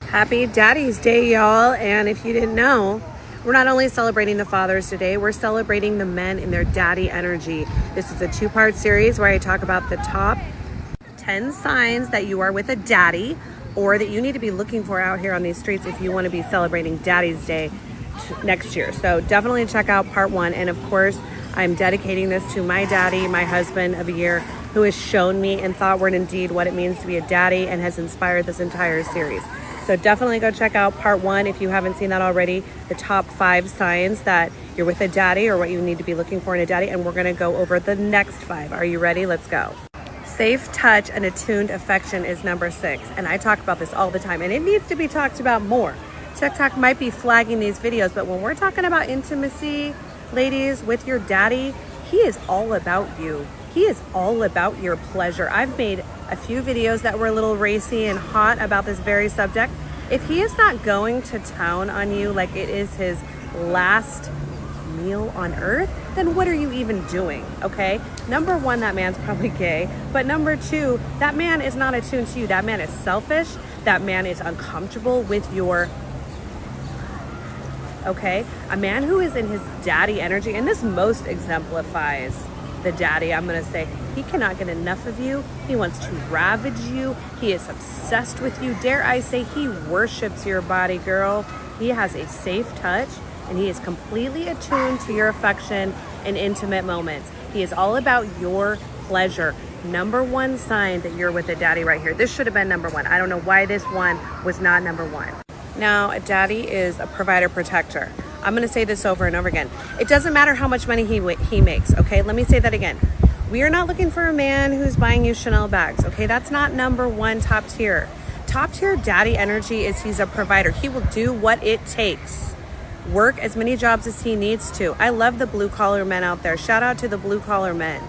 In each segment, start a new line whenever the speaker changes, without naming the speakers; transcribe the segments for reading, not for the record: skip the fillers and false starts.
Happy Daddy's Day, y'all. And if you didn't know, we're not only celebrating the fathers today, we're celebrating the men in their daddy energy. This is a two-part series where I talk about the top 10 signs that you are with a daddy or that you need to be looking for out here on these streets if you want to be celebrating Daddy's Day next year. So definitely check out part one. And of course, I'm dedicating this to my daddy, my husband of a year, who has shown me in thought, word, and deed what it means to be a daddy and has inspired this entire series. So definitely go check out part one if you haven't seen that already, the top 5 signs that you're with a daddy or what you need to be looking for in a daddy. And we're going to go over the next 5. Are you ready? Let's go. Safe touch and attuned affection is number 6. And I talk about this all the time, and it needs to be talked about more. TikTok might be flagging these videos, but when we're talking about intimacy, ladies, with your daddy, he is all about you. He is all about your pleasure. I've made a few videos that were a little racy and hot about this very subject. If he is not going to town on you like it is his last meal on earth, then what are you even doing? Okay, number 1, that man's probably gay, but number 2, that man is not attuned to you. That man is selfish. That man is uncomfortable with your okay, a man who is in his daddy energy, and this most exemplifies the daddy. I'm gonna say he cannot get enough of you. He wants to ravage you. He is obsessed with you. Dare I say, he worships your body, girl. He has a safe touch, and he is completely attuned to your affection and intimate moments. He is all about your pleasure. Number 1 sign that you're with a daddy right here. This should have been number 1. I don't know why this one was not number 1. Now, a daddy is a provider protector. I'm going to say this over and over again. It doesn't matter how much money he makes, okay? Let me say that again. We are not looking for a man who's buying you Chanel bags, okay? That's not number 1 top tier. Top tier daddy energy is he's a provider. He will do what it takes. Work as many jobs as he needs to. I love the blue collar men out there. Shout out to the blue collar men.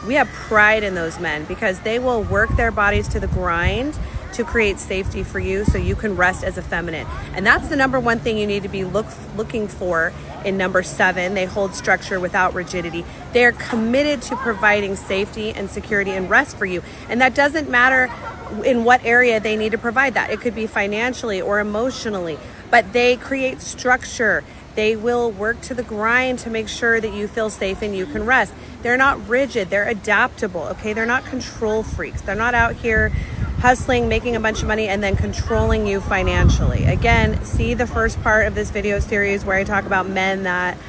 We have pride in those men because they will work their bodies to the grind to create safety for you so you can rest as a feminine. And that's the number 1 thing you need to be looking for in number 7. They hold structure without rigidity. They are committed to providing safety and security and rest for you. And that doesn't matter in what area they need to provide that. It could be financially or emotionally, but they create structure. They will work to the grind to make sure that you feel safe and you can rest. They're not rigid, they're adaptable, okay? They're not control freaks. They're not out here hustling, making a bunch of money, and then controlling you financially. Again, see the first part of this video series where I talk about men that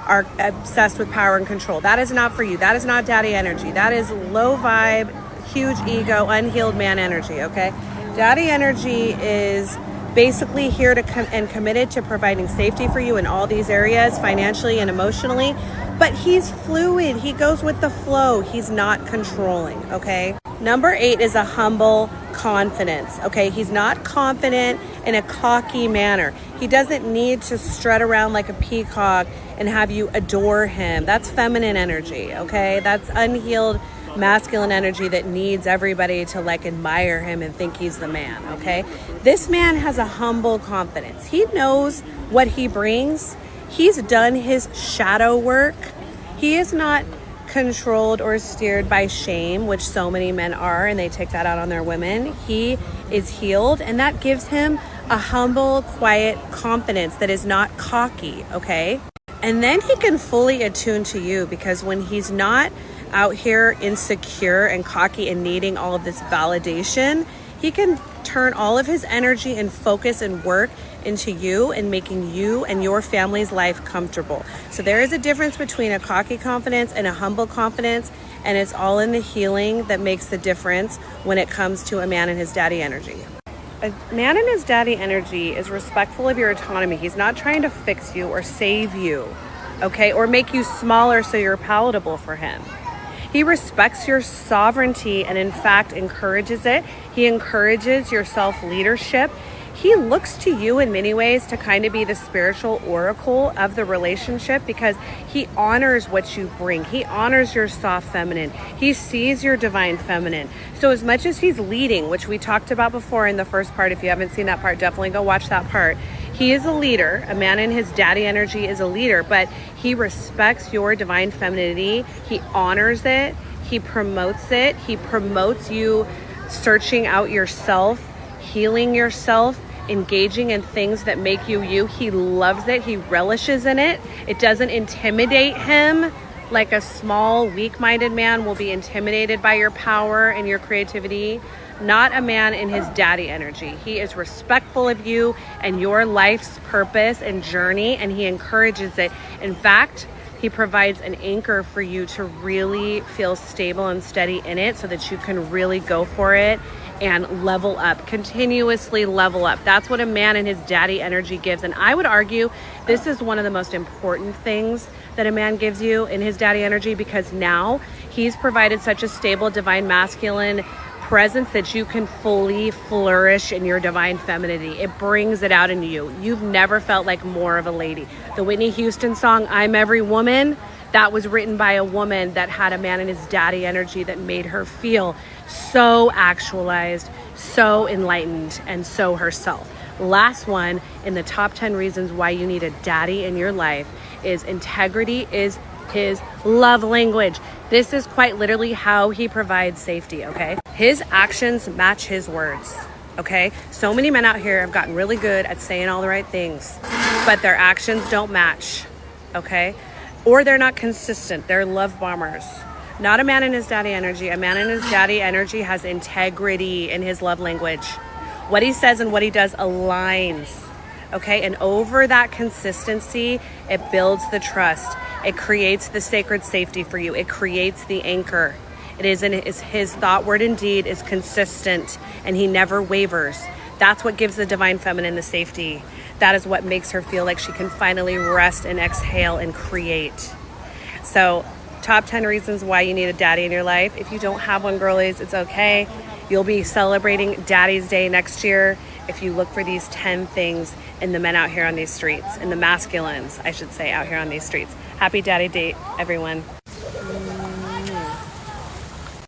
are obsessed with power and control. That is not for you. That is not daddy energy. That is low vibe, huge ego, unhealed man energy, okay? Daddy energy is basically here to and committed to providing safety for you in all these areas, financially and emotionally, but he's fluid. He goes with the flow. He's not controlling, okay? Number 8 is a humble confidence, okay? He's not confident in a cocky manner. He doesn't need to strut around like a peacock and have you adore him. That's feminine energy, okay? That's unhealed masculine energy that needs everybody to like admire him and think he's the man, okay? This man has a humble confidence. He knows what he brings. He's done his shadow work. He is not controlled or steered by shame, which so many men are, and they take that out on their women. He is healed, and that gives him a humble, quiet confidence that is not cocky, okay? And then he can fully attune to you, because when he's not out here insecure and cocky and needing all of this validation, he can turn all of his energy and focus and work into you and making you and your family's life comfortable. So there is a difference between a cocky confidence and a humble confidence, and it's all in the healing that makes the difference when it comes to a man and his daddy energy. A man in his daddy energy is respectful of your autonomy. He's not trying to fix you or save you, okay, or make you smaller so you're palatable for him. He respects your sovereignty and in fact encourages it. He encourages your self-leadership. He looks to you in many ways to kind of be the spiritual oracle of the relationship, because he honors what you bring. He honors your soft feminine. He sees your divine feminine. So as much as he's leading, which we talked about before in the first part, if you haven't seen that part, definitely go watch that part. He is a leader. A man in his daddy energy is a leader, but he respects your divine femininity. He honors it. He promotes it. He promotes you searching out yourself, healing yourself. engaging in things that make you you. He loves it. He relishes in it. It doesn't intimidate him like a small, weak-minded man will be intimidated by your power and your creativity. Not a man in his daddy energy. He is respectful of you and your life's purpose and journey, and he encourages it. In fact, he provides an anchor for you to really feel stable and steady in it so that you can really go for it and level up, continuously level up. That's what a man in his daddy energy gives. And I would argue this is one of the most important things that a man gives you in his daddy energy, because now he's provided such a stable divine masculine presence that you can fully flourish in your divine femininity. It brings it out into you. You've never felt like more of a lady. The Whitney Houston song, I'm Every Woman, that was written by a woman that had a man in his daddy energy that made her feel so actualized, so enlightened, and so herself. Last one in the top 10 reasons why you need a daddy in your life is integrity is his love language. This is quite literally how he provides safety, okay? His actions match his words, okay? So many men out here have gotten really good at saying all the right things, but their actions don't match, okay? Or they're not consistent. They're love bombers. Not a man in his daddy energy. A man in his daddy energy has integrity in his love language. What he says and what he does aligns, okay? And over that consistency, it builds the trust. It creates the sacred safety for you. It creates the anchor. His thought, word, and deed is consistent, and he never wavers. That's what gives the divine feminine the safety. That is what makes her feel like she can finally rest and exhale and create. So, top 10 reasons why you need a daddy in your life. If you don't have one, girlies, it's okay. You'll be celebrating Daddy's Day next year if you look for these 10 things in the men out here on these streets, in the masculines, I should say, out here on these streets. Happy Daddy Day, everyone.